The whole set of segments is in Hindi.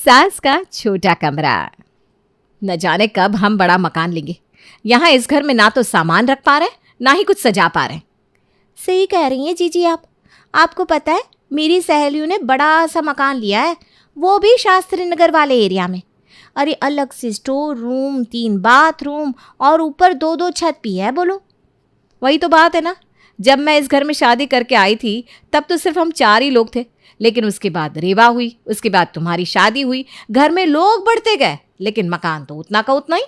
सास का छोटा कमरा। न जाने कब हम बड़ा मकान लेंगे। यहाँ इस घर में ना तो सामान रख पा रहे ना ही कुछ सजा पा रहे। सही कह रही हैं जीजी आप। आपको पता है मेरी सहेलियों ने बड़ा सा मकान लिया है, वो भी शास्त्री नगर वाले एरिया में। अरे अलग से स्टोर रूम, 3 बाथरूम और ऊपर 2-2 छत भी है। बोलो। वही तो बात है ना। जब मैं इस घर में शादी करके आई थी तब तो सिर्फ हम 4 ही लोग थे, लेकिन उसके बाद रेवा हुई, उसके बाद तुम्हारी शादी हुई, घर में लोग बढ़ते गए लेकिन मकान तो उतना का उतना ही।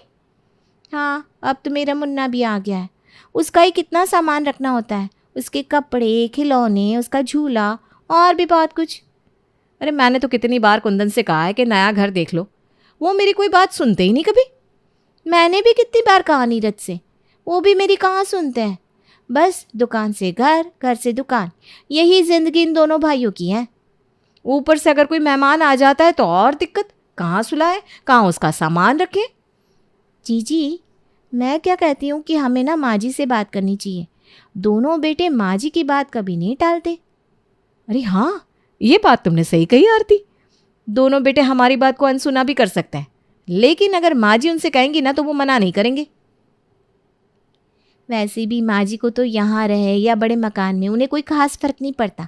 हाँ, अब तो मेरा मुन्ना भी आ गया है। उसका ही कितना सामान रखना होता है, उसके कपड़े, खिलौने, उसका झूला और भी बहुत कुछ। अरे मैंने तो कितनी बार कुंदन से कहा है कि नया घर देख लो, वो मेरी कोई बात सुनते ही नहीं कभी। मैंने भी कितनी बार कहा नीरज से, वो भी मेरी कहाँ सुनते हैं। बस दुकान से घर, घर से दुकान, यही जिंदगी इन दोनों भाइयों की है। ऊपर से अगर कोई मेहमान आ जाता है तो और दिक्कत। कहाँ सुलाए, कहाँ उसका सामान रखे। जीजी, मैं क्या कहती हूँ कि हमें ना माँ जी से बात करनी चाहिए। दोनों बेटे माँ जी की बात कभी नहीं टालते। अरे हाँ, ये बात तुमने सही कही आरती। दोनों बेटे हमारी बात को अनसुना भी कर सकते हैं, लेकिन अगर माँ जी उनसे कहेंगी ना तो वो मना नहीं करेंगे। वैसे भी माँ जी को तो यहाँ रहे या बड़े मकान में उन्हें कोई खास फर्क नहीं पड़ता,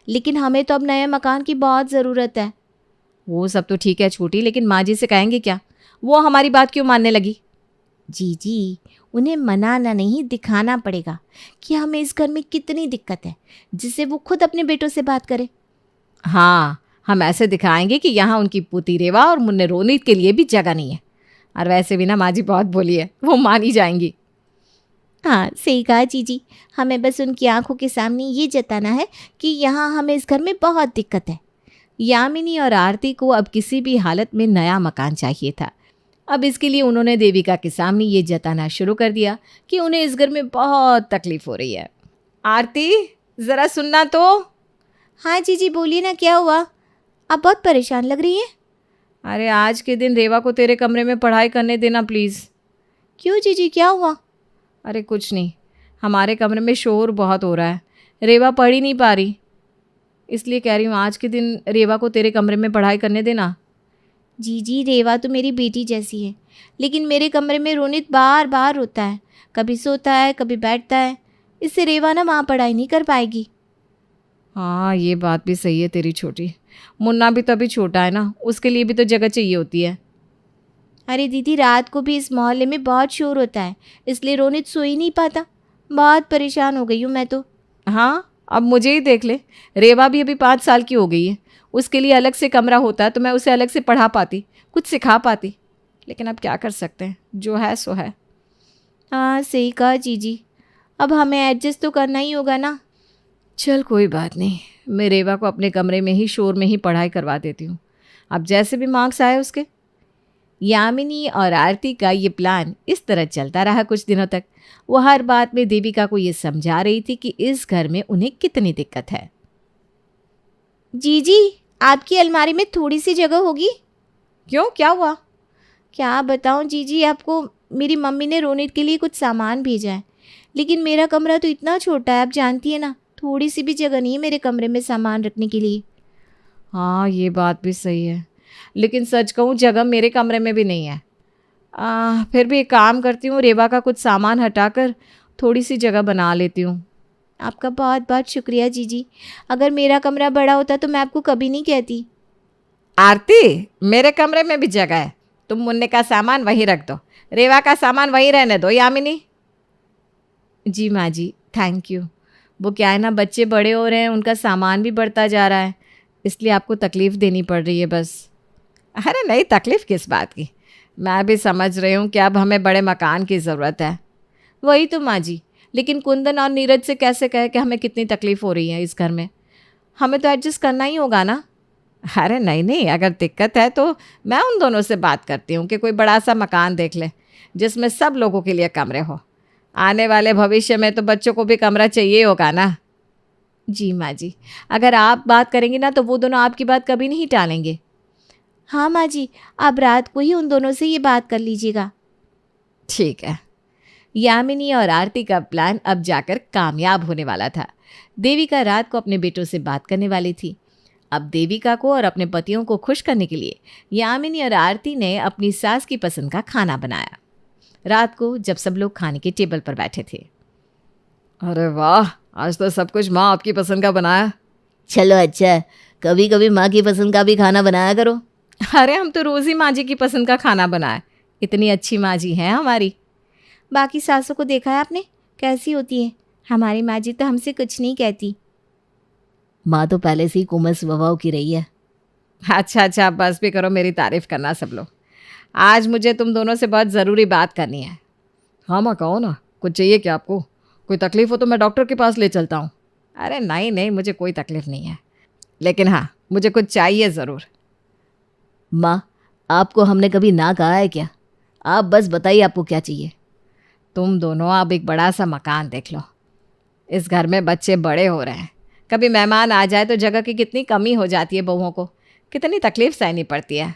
लेकिन हमें तो अब नए मकान की बहुत ज़रूरत है। वो सब तो ठीक है छोटी, लेकिन माँ जी से कहेंगे क्या? वो हमारी बात क्यों मानने लगी? जी, उन्हें मनाना नहीं, दिखाना पड़ेगा कि हमें इस घर में कितनी दिक्कत है, जिससे वो खुद अपने बेटों से बात करे। हाँ, हम ऐसे दिखाएंगे कि यहाँ उनकी पुती रेवा और मुन्ने रोनित के लिए भी जगह नहीं है। और वैसे भी ना माँ जी बहुत बोली है, वो मान ही जाएंगी। हाँ, सही कहा जीजी। हमें बस उनकी आंखों के सामने ये जताना है कि यहाँ हमें इस घर में बहुत दिक्कत है। यामिनी और आरती को अब किसी भी हालत में नया मकान चाहिए था। अब इसके लिए उन्होंने देविका के सामने ये जताना शुरू कर दिया कि उन्हें इस घर में बहुत तकलीफ हो रही है। आरती, ज़रा सुनना तो। हाँ जीजी, बोलिए ना, क्या हुआ? आप बहुत परेशान लग रही हैं। अरे आज के दिन रेवा को तेरे कमरे में पढ़ाई करने देना प्लीज़। क्यों जीजी, क्या हुआ? अरे कुछ नहीं, हमारे कमरे में शोर बहुत हो रहा है, रेवा पढ़ ही नहीं पा रही, इसलिए कह रही हूँ आज के दिन रेवा को तेरे कमरे में पढ़ाई करने देना। जीजी, रेवा तो मेरी बेटी जैसी है, लेकिन मेरे कमरे में रोनित बार बार रोता है, कभी सोता है कभी बैठता है। इससे रेवा ना वहाँ पढ़ाई नहीं कर पाएगी। हाँ, ये बात भी सही है तेरी छोटी। मुन्ना भी तो अभी छोटा है ना, उसके लिए भी तो जगह चाहिए होती है। अरे दीदी, रात को भी इस मोहल्ले में बहुत शोर होता है, इसलिए रोनित सो ही नहीं पाता। बहुत परेशान हो गई हूँ मैं तो। हाँ, अब मुझे ही देख ले, रेवा भी अभी 5 साल की हो गई है। उसके लिए अलग से कमरा होता तो मैं उसे अलग से पढ़ा पाती, कुछ सिखा पाती, लेकिन अब क्या कर सकते हैं, जो है सो है। हाँ, सही कहा जीजी, अब हमें एडजस्ट तो करना ही होगा ना। चल कोई बात नहीं, मैं रेवा को अपने कमरे में ही शोर में ही पढ़ाई करवा देती हूँ, अब जैसे भी मार्क्स आए उसके। यामिनी और आरती का ये प्लान इस तरह चलता रहा कुछ दिनों तक। वो हर बात में देविका को ये समझा रही थी कि इस घर में उन्हें कितनी दिक्कत है। जीजी, आपकी अलमारी में थोड़ी सी जगह होगी? क्यों, क्या हुआ? क्या बताऊं जीजी आपको, मेरी मम्मी ने रोनित के लिए कुछ सामान भेजा है, लेकिन मेरा कमरा तो इतना छोटा है, आप जानती है ना, थोड़ी सी भी जगह नहीं है मेरे कमरे में सामान रखने के लिए। हाँ, ये बात भी सही है, लेकिन सच कहूँ जगह मेरे कमरे में भी नहीं है। फिर भी एक काम करती हूँ, रेवा का कुछ सामान हटाकर थोड़ी सी जगह बना लेती हूँ। आपका बहुत बहुत शुक्रिया जीजी, अगर मेरा कमरा बड़ा होता तो मैं आपको कभी नहीं कहती। आरती, मेरे कमरे में भी जगह है, तुम मुन्ने का सामान वहीं रख दो, रेवा का सामान वहीं रहने दो। यामिनी। जी माँ जी, थैंक यू। वो क्या है ना, बच्चे बड़े हो रहे हैं, उनका सामान भी बढ़ता जा रहा है, इसलिए आपको तकलीफ़ देनी पड़ रही है बस। अरे नहीं, तकलीफ़ किस बात की, मैं भी समझ रही हूँ कि अब हमें बड़े मकान की ज़रूरत है। वही तो माँ जी, लेकिन कुंदन और नीरज से कैसे कहे कि हमें कितनी तकलीफ़ हो रही है इस घर में, हमें तो एडजस्ट करना ही होगा ना। अरे नहीं नहीं, अगर दिक्कत है तो मैं उन दोनों से बात करती हूँ कि कोई बड़ा सा मकान देख ले जिसमें सब लोगों के लिए कमरे हो। आने वाले भविष्य में तो बच्चों को भी कमरा चाहिए होगा ना। जी माँ जी, अगर आप बात करेंगी ना तो वो दोनों आपकी बात कभी नहीं टालेंगे। हाँ माँ जी, आप रात को ही उन दोनों से ये बात कर लीजिएगा। ठीक है। यामिनी और आरती का प्लान अब जाकर कामयाब होने वाला था। देविका रात को अपने बेटों से बात करने वाली थी। अब देविका को और अपने पतियों को खुश करने के लिए यामिनी और आरती ने अपनी सास की पसंद का खाना बनाया। रात को जब सब लोग खाने के टेबल पर बैठे थे, अरे वाह, आज तो सब कुछ माँ आपकी पसंद का बनाया। चलो अच्छा, कभी कभी माँ की पसंद का भी खाना बनाया करो। अरे हम तो रोज़ ही माँ जी की पसंद का खाना बनाए, इतनी अच्छी माँ जी हैं हमारी। बाकी सासों को देखा है आपने कैसी होती है? हमारी माँ जी तो हमसे कुछ नहीं कहती। माँ तो पहले से ही कोमल स्वभाव की रही है। अच्छा अच्छा, बस भी करो मेरी तारीफ़ करना सब लोग। आज मुझे तुम दोनों से बहुत ज़रूरी बात करनी है। हाँ माँ, कहो ना, कुछ चाहिए क्या आपको? कोई तकलीफ़ हो तो मैं डॉक्टर के पास ले चलता हूँ। अरे नहीं नहीं, मुझे कोई तकलीफ़ नहीं है, लेकिन हाँ, मुझे कुछ चाहिए ज़रूर। माँ, आपको हमने कभी ना कहा है क्या? आप बस बताइए आपको क्या चाहिए। तुम दोनों अब एक बड़ा सा मकान देख लो। इस घर में बच्चे बड़े हो रहे हैं, कभी मेहमान आ जाए तो जगह की कितनी कमी हो जाती है, बहुओं को कितनी तकलीफ़ सहनी पड़ती है।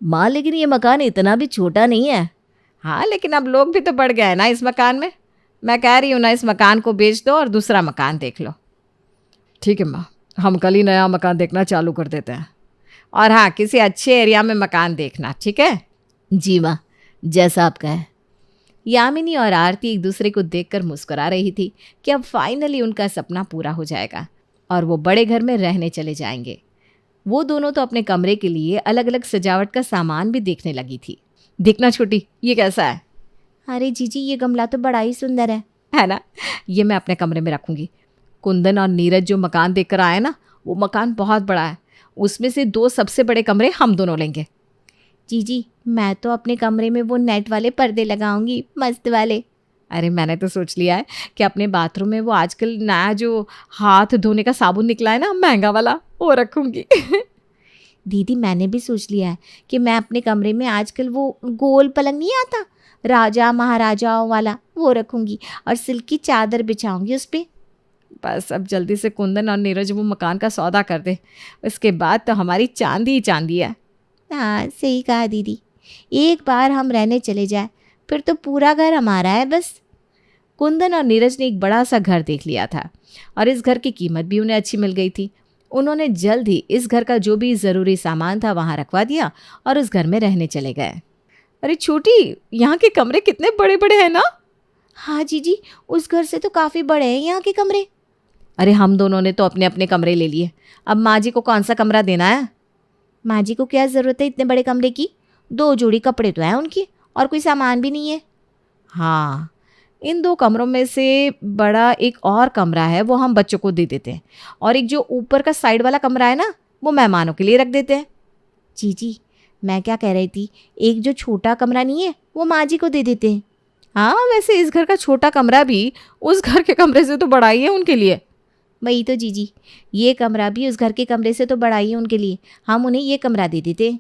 माँ, लेकिन ये मकान इतना भी छोटा नहीं है। हाँ, लेकिन अब लोग भी तो बढ़ गए हैं ना इस मकान में। मैं कह रही हूँ ना, इस मकान को बेच दो और दूसरा मकान देख लो। ठीक है माँ, हम कल ही नया मकान देखना चालू कर देते हैं। और हाँ, किसी अच्छे एरिया में मकान देखना, ठीक है? जी माँ, जैसा आप कहें। यामिनी और आरती एक दूसरे को देखकर मुस्कुरा रही थी कि अब फाइनली उनका सपना पूरा हो जाएगा और वो बड़े घर में रहने चले जाएंगे। वो दोनों तो अपने कमरे के लिए अलग अलग सजावट का सामान भी देखने लगी थी। देखना छोटी, ये कैसा है? अरे जीजी, ये गमला तो बड़ा ही सुंदर है ना? ये मैं अपने कमरे में रखूँगी। कुंदन और नीरज जो मकान देखकर आए ना, वो मकान बहुत बड़ा है। उसमें से 2 सबसे बड़े कमरे हम दोनों लेंगे। जीजी, मैं तो अपने कमरे में वो नेट वाले पर्दे लगाऊंगी, मस्त वाले। अरे मैंने तो सोच लिया है कि अपने बाथरूम में वो आजकल नया जो हाथ धोने का साबुन निकला है ना, महंगा वाला, वो रखूँगी। दीदी, मैंने भी सोच लिया है कि मैं अपने कमरे में आजकल वो गोल पलंग नहीं आता राजा महाराजाओं वाला, वो रखूंगी और सिल्क की चादर बिछाऊंगी उस पर। बस अब जल्दी से कुंदन और नीरज वो मकान का सौदा कर दे, उसके बाद तो हमारी चांदी ही चांदी है। हाँ, सही कहा दीदी। एक बार हम रहने चले जाए फिर तो पूरा घर हमारा है बस। कुंदन और नीरज ने एक बड़ा सा घर देख लिया था और इस घर की कीमत भी उन्हें अच्छी मिल गई थी। उन्होंने जल्द ही इस घर का जो भी ज़रूरी सामान था वहाँ रखवा दिया और उस घर में रहने चले गए। अरे छोटी, यहाँ के कमरे कितने बड़े बड़े हैं ना? हाँ जीजी, उस घर से तो काफ़ी बड़े हैं यहाँ के कमरे। अरे हम दोनों ने तो अपने अपने कमरे ले लिए, अब माँ जी को कौन सा कमरा देना है? माँ जी को क्या ज़रूरत है इतने बड़े कमरे की? 2 जोड़ी कपड़े तो हैं उनकी और कोई सामान भी नहीं है। हाँ, इन 2 कमरों में से बड़ा एक और कमरा है, वो हम बच्चों को दे देते हैं, और एक जो ऊपर का साइड वाला कमरा है ना, वो मेहमानों के लिए रख देते हैं। जीजी, मैं क्या कह रही थी, एक जो छोटा कमरा नहीं है वो माँ जी को दे देते हैं। हाँ, वैसे इस घर का छोटा कमरा भी उस घर के कमरे से तो बड़ा ही है उनके लिए। वही तो जीजी, ये कमरा भी उस घर के कमरे से तो बड़ा ही है उनके लिए, हम उन्हें ये कमरा दे देते।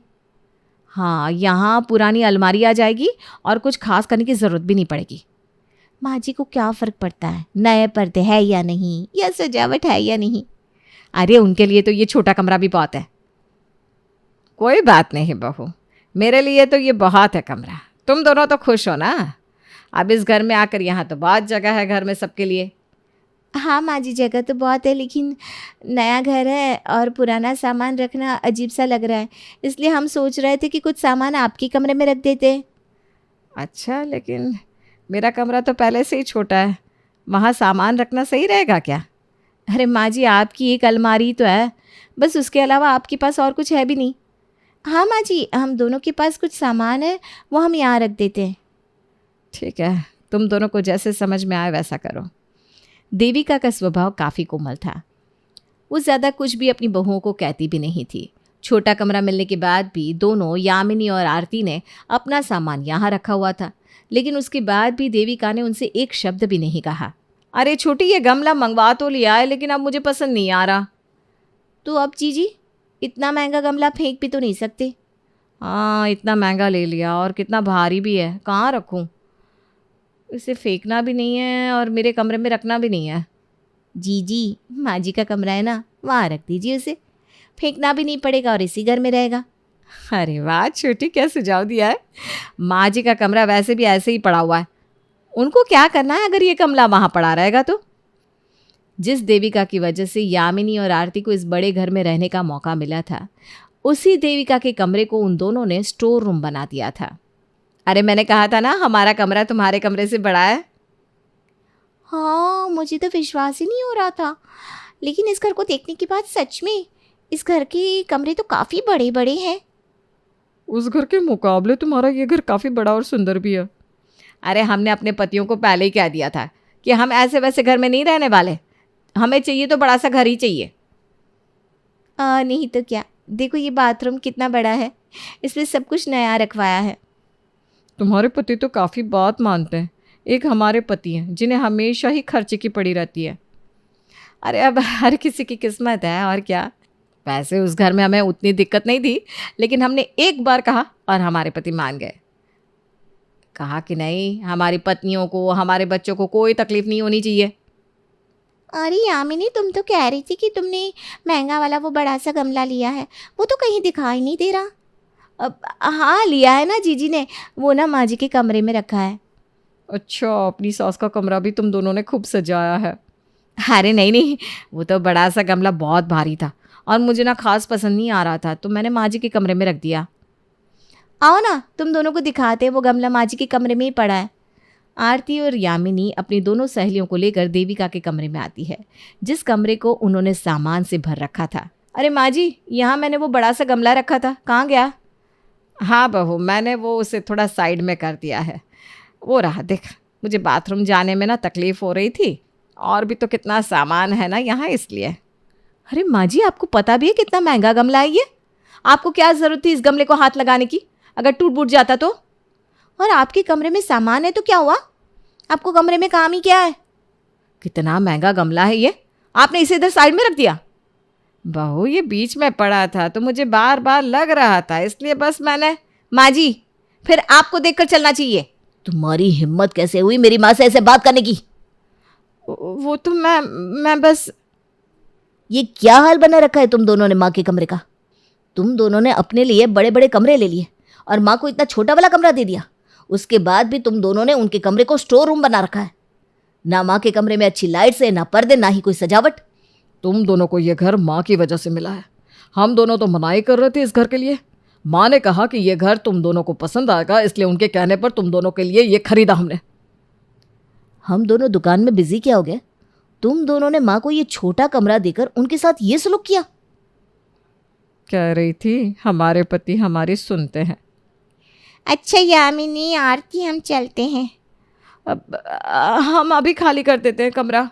हाँ, यहाँ पुरानी अलमारी आ जाएगी और कुछ खास करने की ज़रूरत भी नहीं पड़ेगी। माँ जी को क्या फ़र्क पड़ता है नए पर्दे है या नहीं, या सजावट है या नहीं? अरे उनके लिए तो ये छोटा कमरा भी बहुत है। कोई बात नहीं बहू, मेरे लिए तो ये बहुत है कमरा। तुम दोनों तो खुश हो ना? अब इस घर में आकर यहाँ तो बहुत जगह है घर में सबके लिए। हाँ माँ जी, जगह तो बहुत है, लेकिन नया घर है और पुराना सामान रखना अजीब सा लग रहा है, इसलिए हम सोच रहे थे कि कुछ सामान आपके कमरे में रख देते। अच्छा, लेकिन मेरा कमरा तो पहले से ही छोटा है, वहाँ सामान रखना सही रहेगा क्या? अरे माँ जी, आपकी एक अलमारी तो है, बस उसके अलावा आपके पास और कुछ है भी नहीं। हाँ माँ जी, हम दोनों के पास कुछ सामान है, वो हम यहाँ रख देते हैं। ठीक है, तुम दोनों को जैसे समझ में आए वैसा करो। देविका का स्वभाव काफ़ी कोमल था। वो ज़्यादा कुछ भी अपनी बहुओं को कहती भी नहीं थी। छोटा कमरा मिलने के बाद भी दोनों, यामिनी और आरती ने अपना सामान यहाँ रखा हुआ था, लेकिन उसके बाद भी देविका ने उनसे एक शब्द भी नहीं कहा। अरे छोटी, ये गमला मंगवा तो लिया है, लेकिन अब मुझे पसंद नहीं आ रहा। तो अब जीजी, इतना महंगा गमला फेंक भी तो नहीं सकते। हाँ, इतना महंगा ले लिया और कितना भारी भी है, कहाँ रखूँ? इसे फेंकना भी नहीं है और मेरे कमरे में रखना भी नहीं है। जीजी, माँ जी का कमरा है ना, वहाँ रख दीजिए उसे, फेंकना भी नहीं पड़ेगा और इसी घर में रहेगा। अरे वाह छोटी, क्या सुझाव दिया है। माँ जी का कमरा वैसे भी ऐसे ही पड़ा हुआ है, उनको क्या करना है अगर ये गमला वहाँ पड़ा रहेगा तो? जिस देविका की वजह से यामिनी और आरती को इस बड़े घर में रहने का मौका मिला था, उसी देविका के कमरे को उन दोनों ने स्टोर रूम बना दिया था। अरे मैंने कहा था ना, हमारा कमरा तुम्हारे कमरे से बड़ा है। हाँ, मुझे तो विश्वास ही नहीं हो रहा था, लेकिन इस घर को देखने के बाद सच में इस घर के कमरे तो काफ़ी बड़े बड़े हैं। उस घर के मुकाबले तुम्हारा ये घर काफ़ी बड़ा और सुंदर भी है। अरे हमने अपने पतियों को पहले ही कह दिया था कि हम ऐसे वैसे घर में नहीं रहने वाले, हमें चाहिए तो बड़ा सा घर ही चाहिए। नहीं तो क्या, देखो ये बाथरूम कितना बड़ा है, इसमें सब कुछ नया रखवाया है। तुम्हारे पति तो काफ़ी बात मानते हैं। एक हमारे पति हैं जिन्हें हमेशा ही खर्चे की पड़ी रहती है। अरे अब हर किसी की किस्मत है और क्या। वैसे उस घर में हमें उतनी दिक्कत नहीं थी, लेकिन हमने एक बार कहा और हमारे पति मान गए। कहा कि नहीं, हमारी पत्नियों को, हमारे बच्चों को कोई तकलीफ नहीं होनी चाहिए। अरे यामिनी, तुम तो कह रही थी कि तुमने महंगा वाला वो बड़ा सा गमला लिया है, वो तो कहीं दिखाई नहीं दे रहा। अब हाँ, लिया है ना जीजी ने, वो ना माँ जी के कमरे में रखा है। अच्छा, अपनी सास का कमरा भी तुम दोनों ने खूब सजाया है। अरे नहीं नहीं, वो तो बड़ा सा गमला बहुत भारी था और मुझे ना खास पसंद नहीं आ रहा था, तो मैंने माँ जी के कमरे में रख दिया। आओ ना, तुम दोनों को दिखाते हैं, वो गमला माँ जी के कमरे में ही पड़ा है। आरती और यामिनी अपनी दोनों सहेलियों को लेकर देविका के कमरे में आती है, जिस कमरे को उन्होंने सामान से भर रखा था। अरे माँ जी, यहाँ मैंने वो बड़ा सा गमला रखा था, कहाँ गया? हाँ बहू, मैंने वो उसे थोड़ा साइड में कर दिया है। वो रहा, देख, मुझे बाथरूम जाने में ना तकलीफ़ हो रही थी, और भी तो कितना सामान है ना यहाँ, इसलिए। अरे माँ जी, आपको पता भी है कितना महंगा गमला है ये? आपको क्या ज़रूरत थी इस गमले को हाथ लगाने की? अगर टूट फूट जाता तो? और आपके कमरे में सामान है तो क्या हुआ? आपको कमरे में काम ही क्या है? कितना महंगा गमला है ये, आपने इसे इधर साइड में रख दिया। बहू, ये बीच में पड़ा था तो मुझे बार बार लग रहा था, इसलिए बस मैंने। माँ जी, फिर आपको देखकर चलना चाहिए। तुम्हारी हिम्मत कैसे हुई मेरी माँ से ऐसे बात करने की? वो तो मैं बस। ये क्या हाल बना रखा है तुम दोनों ने माँ के कमरे का? तुम दोनों ने अपने लिए बड़े बड़े कमरे ले लिए और माँ को इतना छोटा वाला कमरा दे दिया। उसके बाद भी तुम दोनों ने उनके कमरे को स्टोर रूम बना रखा है। ना माँ के कमरे में अच्छी लाइट्स है, ना पर्दे, ना ही कोई सजावट। तुम दोनों को ये घर माँ की वजह से मिला है। हम दोनों तो मनाही कर रहे थे इस घर के लिए। माँ ने कहा कि ये घर तुम दोनों को पसंद आएगा, इसलिए उनके कहने पर तुम दोनों के लिए ये खरीदा हमने। हम दोनों दुकान में बिजी क्या हो गए? तुम दोनों ने माँ को ये छोटा कमरा देकर उनके साथ ये सलूक किया। कह रही थी हमारे पति हमारी सुनते हैं। अच्छा यामिनी, आरती, हम चलते हैं। अब हम अभी खाली कर देते हैं कमरा।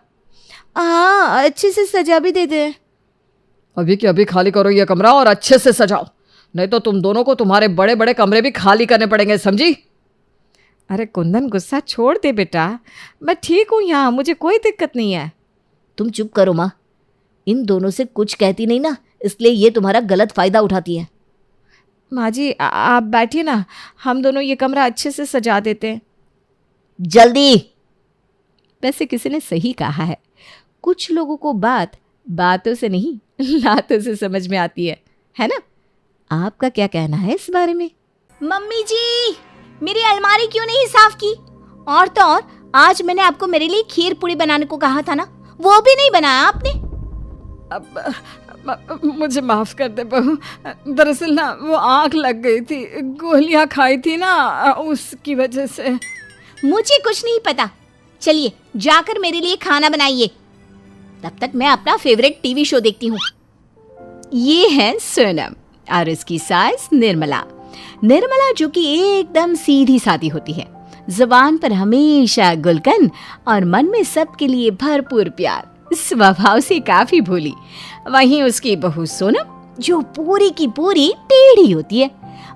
हाँ, अच्छे से सजा भी दे दे। अभी के अभी खाली करो ये कमरा और अच्छे से सजाओ, नहीं तो तुम दोनों को तुम्हारे बड़े बड़े कमरे भी खाली करने पड़ेंगे, समझी? अरे कुंदन, गुस्सा छोड़ दे बेटा, मैं ठीक हूँ यहाँ, मुझे कोई दिक्कत नहीं है। तुम चुप करो माँ, इन दोनों से कुछ कहती नहीं ना, इसलिए ये तुम्हारा गलत फायदा उठाती है। माँ जी, आप बैठिए ना, हम दोनों ये कमरा अच्छे से सजा देते हैं। जल्दी। वैसे किसी ने सही कहा है, कुछ लोगों को बात बातों से नहीं लातों से समझ में आती है ना? आपका क्या कहना है इस बारे में? मम्मी जी, मेरी अलमारी क्यों नहीं साफ की? और तो और, आज मैंने आपको मेरे लिए खीर पूड़ी बनाने को कहा था ना, वो भी नहीं बनाया आपने। अब मुझे माफ़ कर दे बहू, दरअसल ना वो आँख लग गई थी, गोलियाँ खाई थी ना, उसकी वजह से। मुझे कुछ नहीं पता, चलिए जाकर मेरे लिए खाना बनाइए, तब तक मैं अपना फेवरेट टीवी शो देखती हूँ। ये है सोनम और इसकी सास निर्मला। निर्मला जो कि एकदम सीधी सादी होती है, जुबान पर हमेशा गुलकंद और मन में सबके लिए भरपूर प्यार, स्वभाव से काफी भोली। वहीं उसकी बहू सोनम जो पूरी की पूरी टेढ़ी होती है,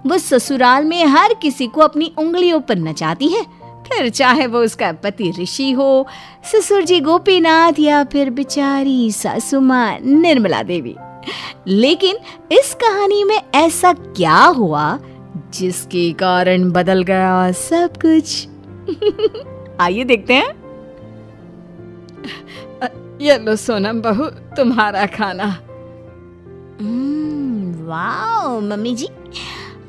वो ससुराल में हर किसी को अपनी उंगलियों पर नचाती है, फिर चाहे वो उसका पति ऋषि हो, ससुर जी गोपीनाथ या फिर बेचारी सासू माँ निर्मला देवी। लेकिन इस कहानी में ऐसा क्या हुआ जिसके कारण बदल गया सब कुछ? आइए देखते हैं। ये लो सोनम बहू, तुम्हारा खाना। वाओ मम्मी जी,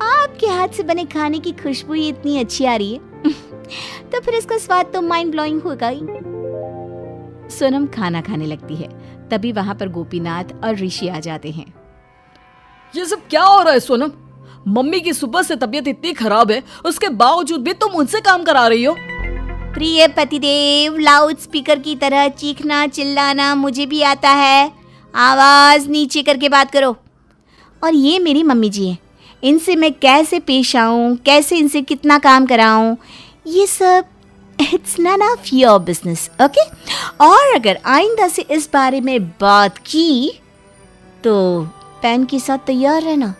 आपके हाथ से बने खाने की खुशबू ही इतनी अच्छी आ रही है तो फिर इसका स्वाद तो माइंड ब्लोइंग होगा ही। सोनम खाना खाने लगती है। तभी वहां पर गोपीनाथ और ऋषि आ जाते हैं। ये सब क्या हो रहा है सोनम? मम्मी की सुबह से तबीयत इतनी खराब है, उसके बावजूद भी तुम उनसे काम करा रही हो। प्रिय पतिदेव, लाउड स्पीकर की तरह चीखना चिल्लाना मुझे भी आता है। आवाज नीचे करके बात करो। और ये मेरी मम्मी जी हैं, इनसे मैं कैसे पेश आऊँ, कैसे इनसे कितना काम कराऊँ, ये सब it's none of your business, okay. और अगर आइंदा से इस बारे में बात की तो पेन के साथ तैयार रहना,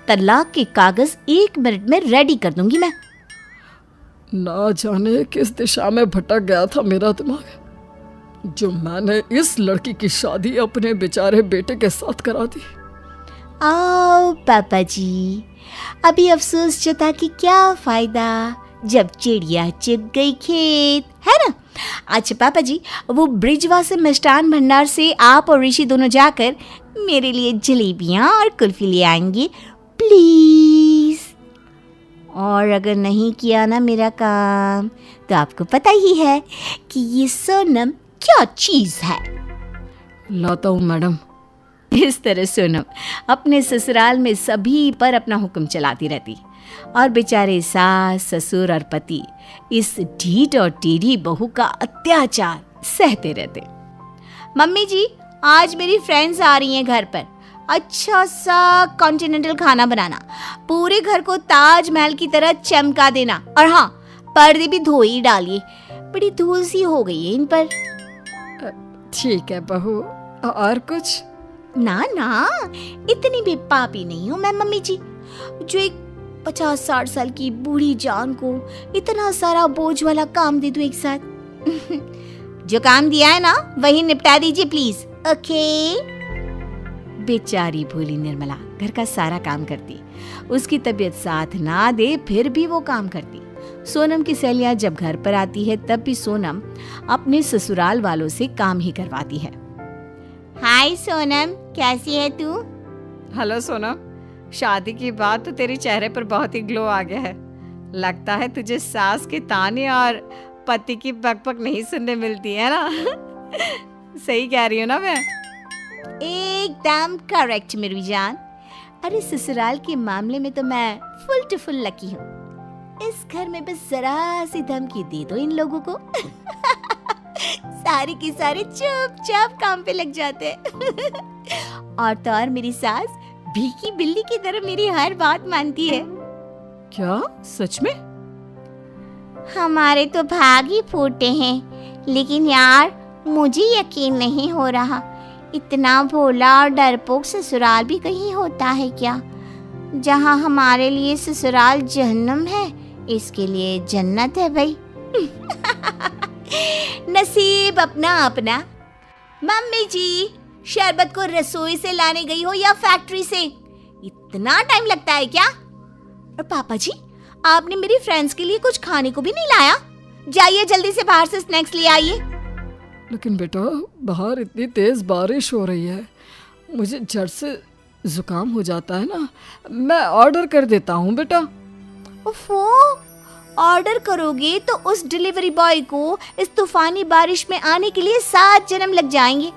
तलाक के कागज 1 मिनट में रेडी कर दूंगी मैं। ना जाने किस दिशा में भटक गया था मेरा दिमाग, जो मैंने इस लड़की की शादी अपने बेचारे बेटे के साथ करा दी। आओ पापा जी, अभी अफसोस जता कि क्या फायदा, जब चिड़िया चुग गई खेत, है ना। अच्छा पापा जी, वो ब्रिजवा से मिष्ठान भंडार से आप और ऋषि दोनों जाकर मेरे लिए जलेबियाँ और कुल्फी ले आएंगे प्लीज। और अगर नहीं किया ना मेरा काम, तो आपको पता ही है कि ये सोनम क्या चीज है। लाता हूँ मैडम। इस तरह सोनम अपने ससुराल में सभी पर अपना हुक्म चलाती रहती और बेचारे सास ससुर और पति इस ढीठ और टेढ़ी बहू का अत्याचार सहते रहते। मम्मी जी, आज मेरी फ्रेंड्स आ रही हैं घर पर, अच्छा सा कॉन्टिनेंटल खाना बनाना, पूरे घर को ताजमहल की तरह चमका देना, और हाँ, पर्दे भी धो ही डालिए, बड़ी धूल सी हो गई है इन पर। ठीक है बहू, और कुछ? ना ना, इतनी भी पापी नहीं हूँ मैं मम्मी जी, जो एक 50-60 साल की बूढ़ी जान को इतना सारा बोझ वाला काम दे दूं एक साथ। जो काम दिया है ना वही निपटा दीजिए प्लीज, ओके। बेचारी भोली निर्मला घर का सारा काम करती, उसकी तबीयत साथ ना दे फिर भी वो काम करती। सोनम की सहेलियां जब घर पर आती है तब भी सोनम अपने ससुराल वालों से काम ही करवाती है। हाय सोनम, कैसी है तू? हेलो सोनम, शादी की बात तो तेरे चेहरे पर बहुत ही ग्लो आ गया है। लगता है तुझे सास के ताने और पति की बकबक नहीं सुनने मिलती है ना। सही कह रही हूँ ना मैं? एकदम करेक्ट मेरी जान। अरे ससुराल के मामले में तो मैं फुल टू फुल लकी हूँ। इस घर में बस जरा सी धमकी दे दो इन लोगों को, सारे के सारे चुपचाप काम पे लग जाते हैं। और तो और मेरी सास भीगी बिल्ली की तरह मेरी हर बात मानती है। क्या सच में? हमारे तो भाग ही फूटे हैं, लेकिन यार मुझे यकीन नहीं हो रहा, इतना भोला और डरपोक ससुराल भी कहीं होता है क्या? जहाँ हमारे लिए ससुराल जहन्नम है, इसके लिए जन्नत है भाई। नसीब अपना अपना। मम्मी जी, शरबत को रसोई से लाने गई हो या फैक्ट्री से? इतना टाइम लगता है क्या? और पापा जी, आपने मेरी फ्रेंड्स के लिए कुछ खाने को भी नहीं लाया? जाइए जल्दी से बाहर से स्नैक्स ले आइए। लेकिन बेटा, बाहर इतनी तेज बारिश हो रही है, मुझे झट से जुकाम हो जाता है ना। मैं ऑर्डर कर देता हूँ बेटा। ओफो, ऑर्डर करोगे तो उस डिलीवरी बॉय को इस तूफानी बारिश में आने के लिए 7 जन्म लग जाएंगे।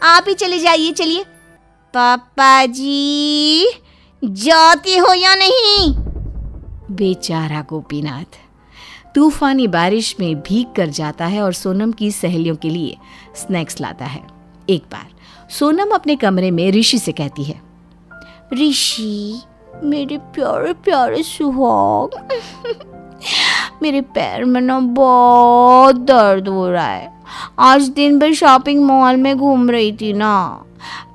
आप ही चले जाइए, चलिए। पापा जी, जाते हो या नहीं? बेचारा गोपीनाथ तूफानी बारिश में भीग कर जाता है और सोनम की सहेलियों के लिए स्नैक्स लाता है। एक बार सोनम अपने कमरे में ऋषि से कहती है, ऋषि मेरे प्यारे प्यारे सुहाग, मेरे पैर में ना बहुत दर्द हो रहा है। आज दिन भर शॉपिंग मॉल में घूम रही थी ना,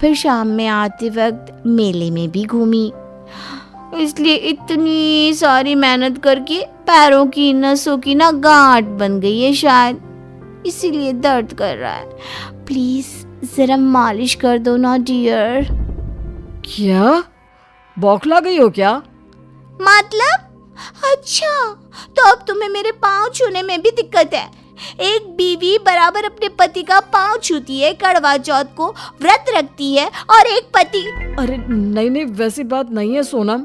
फिर शाम में आते वक्त मेले में भी घूमी, इसलिए इतनी सारी मेहनत करके पैरों की नसों की ना गांठ बन गई है शायद, इसीलिए दर्द कर रहा है। प्लीज जरा मालिश कर दो ना डियर। क्या बौखला गई हो क्या? मतलब? अच्छा, तो अब तुम्हें मेरे पाँव छूने में भी दिक्कत है? एक बीवी बराबर अपने पति का पाँव छूती है, कड़वा चौथ को व्रत रखती है, और एक पति। अरे नहीं नहीं, वैसी बात नहीं है सोनम।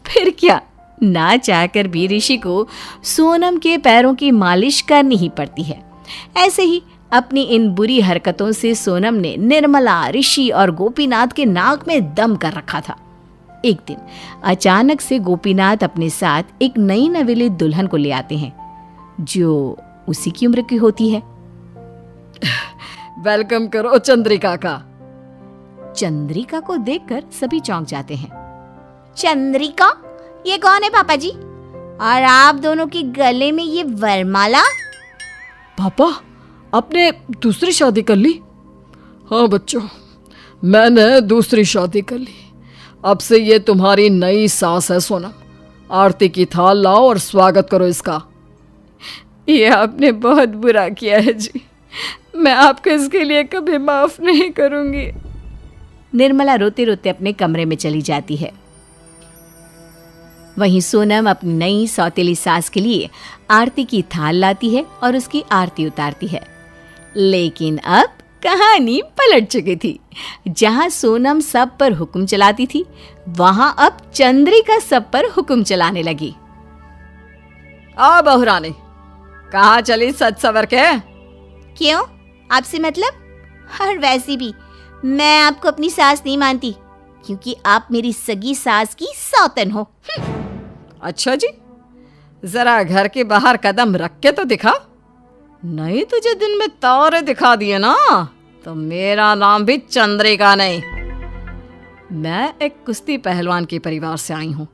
फिर क्या, ना चाहकर भी ऋषि को सोनम के पैरों की मालिश करनी ही पड़ती है। ऐसे ही अपनी इन बुरी हरकतों से सोनम ने निर्मला, ऋषि और गोपीनाथ के नाक में दम कर रखा था। एक दिन अचानक से गोपीनाथ अपने साथ एक नई नवेली दुल्हन को ले आते हैं जो उसी की उम्र की होती है। वेलकम करो चंद्रिका का। चंद्रिका को देखकर सभी चौंक जाते हैं। चंद्रिका, ये कौन है पापा जी? और आप दोनों के गले में ये वरमाला? पापा, आपने दूसरी शादी कर ली? हाँ बच्चों, मैंने दूसरी शादी कर ली। अब से ये तुम्हारी नई सास है सोनम। आरती की थाल लाओ और स्वागत करो इसका। ये आपने बहुत बुरा किया है जी, मैं आपको इसके लिए कभी माफ नहीं करूंगी। निर्मला रोते रोते अपने कमरे में चली जाती है। वहीं सोनम अपनी नई सौतेली सास के लिए आरती की थाल लाती है और उसकी आरती उतारती है। लेकिन अब कहानी पलट चुकी थी। जहां सोनम सब पर हुक्म चलाती थी, वहां अब चंद्रिका सब पर हुक्म चलाने लगी। आ बहुरानी, कहाँ चली सच सवर के? क्यों, आपसे मतलब? और वैसे भी मैं आपको अपनी सास नहीं मानती, क्योंकि आप मेरी सगी सास की सौतन हो। अच्छा जी, जरा घर के बाहर कदम रख के तो दिखा। नहीं तुझे दिन में तारे दिखा दिए ना, तो मेरा नाम भी चंद्रिका नहीं। मैं एक कुश्ती पहलवान के परिवार से आई हूँ।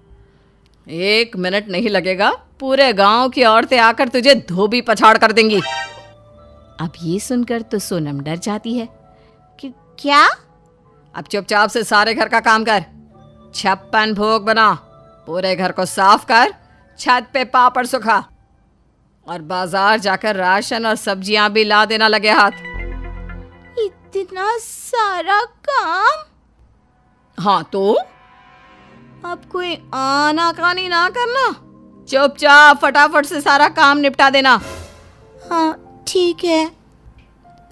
1 मिनट नहीं लगेगा, पूरे गांव की औरतें आकर तुझे धोबी पछाड़ कर देंगी। अब ये सुनकर तो सोनम डर जाती है। क्या? अब चुपचाप से सारे घर का काम कर। 56 भोग बना, पूरे घर को साफ कर, छत पे पापड़ सुखा और बाजार जाकर राशन और सब्जियां भी ला देना लगे हाथ। इतना सारा काम? हाँ तो अब कोई आनाकानी ना करना, चुपचाप फटाफट से सारा काम निपटा देना। हाँ ठीक है।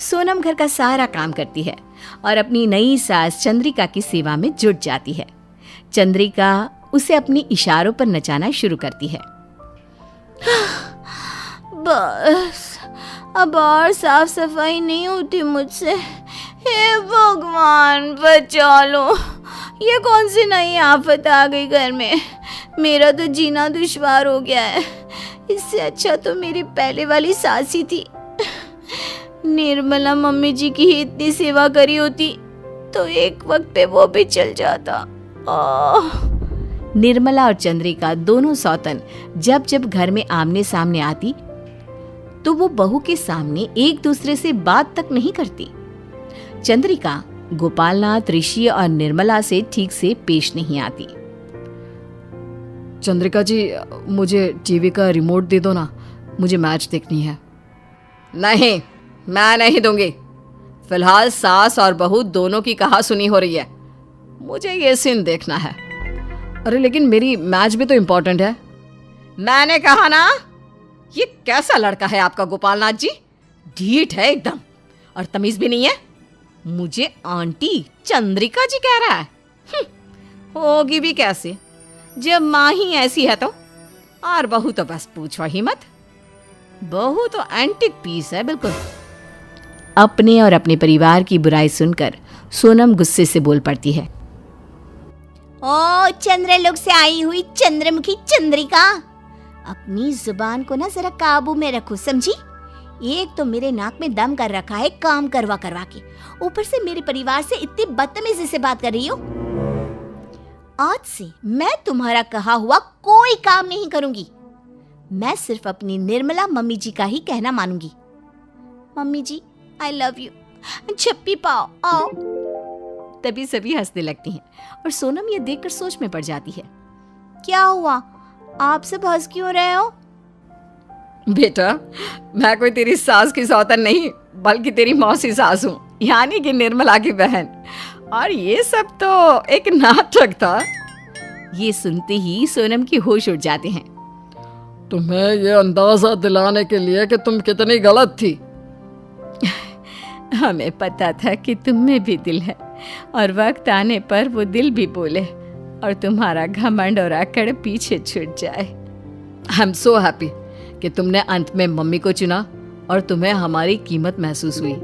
सोनम घर का सारा काम करती है और अपनी नई सास चंद्रिका की सेवा में जुट जाती है। चंद्रिका उसे अपनी इशारों पर नचाना शुरू करती है। बस अब और साफ सफाई नहीं होती मुझसे। हे भगवान बचा लो, ये कौन सी नई आफत आ गई घर में। मेरा तो जीना दुश्वार हो गया है। इससे अच्छा तो मेरी पहले वाली सास ही थी। निर्मला मम्मी जी की ही इतनी सेवा करी होती तो एक वक्त पे वो भी चल जाता। निर्मला और चंद्रिका दोनों सौतन जब जब घर में आमने सामने आती तो वो बहू के सामने एक दूसरे से बात तक नहीं करती। चंद्रिका गोपालनाथ, ऋषि और निर्मला से ठीक से पेश नहीं आती। चंद्रिका जी, मुझे टीवी का रिमोट दे दो ना, मुझे मैच देखनी है। नहीं, मैं नहीं दूंगी। फिलहाल सास और बहू दोनों की कहा सुनी हो रही है, मुझे ये सीन देखना है। अरे लेकिन मेरी मैच भी तो इम्पोर्टेंट है। मैंने कहा ना, ये कैसा लड़का है आपका गोपालनाथ जी? ढीठ है एकदम और तमीज भी नहीं है। मुझे आंटी चंद्रिका जी कह रहा है। होगी भी कैसे जब माँ ही ऐसी है तो। और बहू तो बस पूछो ही मत, बहू तो एंटिक पीस है बिल्कुल। अपने और अपने परिवार की बुराई सुनकर सोनम गुस्से से बोल पड़ती है। ओ चंद्रलोक से आई हुई चंद्रमुखी चंद्रिका, अपनी जुबान को ना जरा काबू में रखो, समझी? एक तो मेरे नाक में दम कर रखा है काम करवा करवा के, ऊपर से मेरे परिवार से इतनी बदतमीजी से बात कर रही हो। आज से मैं तुम्हारा कहा हुआ कोई काम नहीं करूंगी। मैं सिर्फ अपनी निर्मला मम्मी जी का ही कहना मानूंगी। Mummy ji I love you, छप्पी पाओ आओ। तभी सभी हंसने लगती हैं और सोनम ये देखकर सोच में पड़ जाती है। क्या हुआ, आप सब हंस क्यों रहे हो? बेटा, मैं कोई तेरी सास की सौतन नहीं, बल्कि तेरी मौसी सास हूँ, यानी कि निर्मला की बहन। और ये सब तो एक नाटक था। ये सुनते ही सोनम की होश उड़ जाते हैं। तुम्हें ये अंदाजा दिलाने के लिए कि तुम कितनी गलत थी। हमें पता था कि तुम में भी दिल है और वक्त आने पर वो दिल भी बोले और तुम्हारा घमंड और अकड़ पीछे छूट जाए। आई एम सो हैप्पी कि तुमने अंत में मम्मी को चुना और तुम्हें हमारी कीमत महसूस हुई।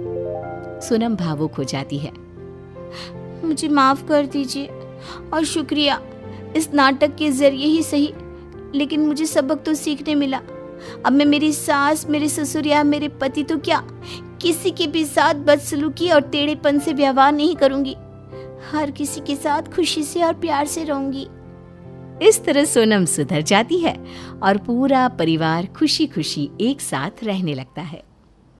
सोनम भावुक हो जाती है। मुझे माफ कर दीजिए और शुक्रिया, इस नाटक के जरिए ही सही, लेकिन मुझे सबक तो सीखने मिला। अब मैं मेरी सास, मेरे ससुर या मेरे पति तो क्या, किसी के भी साथ बदसलूकी और टेढ़ेपन से व्यवहार नहीं करूंगी। हर किसी के साथ खुशी से और प्यार से रहूंगी। इस तरह सोनम सुधर जाती है और पूरा परिवार खुशी खुशी एक साथ रहने लगता है।